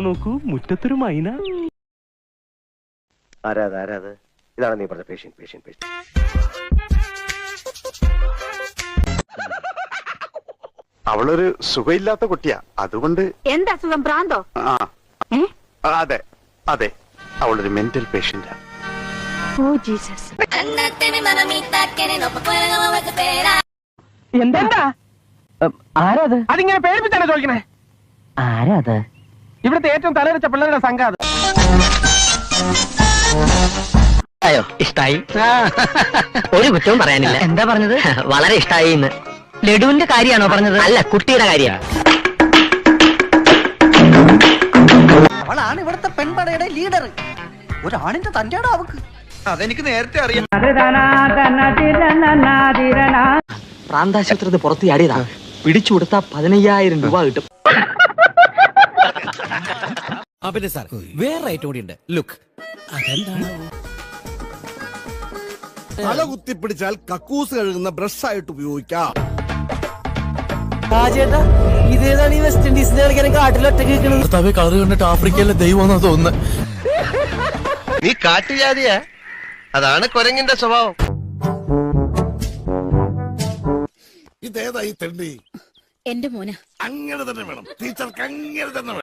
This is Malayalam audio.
നോക്കൂ മുറ്റത്തൊരു മൈന. ആരാത് ഇതാണ് നീ പറഞ്ഞ പേഷ്യന്റ്. അവളൊരു സുഖമില്ലാത്ത കുട്ടിയാ, അതുകൊണ്ട്. എന്താ സുഖം? ഭ്രാന്തോ? അതെ അവളൊരു മെന്റൽ പേഷ്യന്റാ. Oh Jesus. എന്താ ആരാത്? അതിങ്ങനെ പേടിപ്പിച്ചാണ് ചോദിക്കണേ. ആരാത്? ഇവിടുത്തെ ഏറ്റവും തലവെച്ച പിള്ളേരുടെ സംഘം അത്. ഇഷ്ടായി. ഒരു കുറ്റവും പറയാനില്ല. എന്താ പറഞ്ഞത്? വളരെ ഇഷ്ടായി. ലഡുവിന്റെ കാര്യമാണോ പറഞ്ഞത്? അല്ല, കുട്ടിയുടെ കാര്യം. അവളാണ് ഇവിടുത്തെ പെൺപടയുടെ ലീഡർ. ഒരാണിന്റെ തന്റെയാണോ അവക്ക്? അതെനിക്ക് നേരത്തെ അറിയാം. പ്രാന്താശുപത്രി പുറത്ത് ചാടിയതാ. പിടിച്ചു കൊടുത്താ 15,000 രൂപ കിട്ടും. പിന്നെ സാർ വേറെ ഐറ്റം കൂടി ഉണ്ട്. ലുക്ക്, അതെന്താണ്? തല കുത്തിപ്പിടിച്ചാൽ കക്കൂസ് കഴുകുന്ന ബ്രഷ് ആയിട്ട് ഉപയോഗിക്കാം. ഇതേതാണ് ഈ വെസ്റ്റ് ഇൻഡീസിന്റെ കളിക്കാൻ കാട്ടിലൊറ്റക്ക് കളർ കണ്ടിട്ട് ആഫ്രിക്കയിലെ ദൈവം തോന്നുന്നു. നീ കാട്ടുജാതിയാ, അതാണ് കുരങ്ങിന്റെ സ്വഭാവം. ഇതേതായി തെണ്ടി? എന്റെ മോന. അങ്ങനെ തന്നെ വേണം ടീച്ചർക്ക്, അങ്ങനെ തന്നെ വേണം.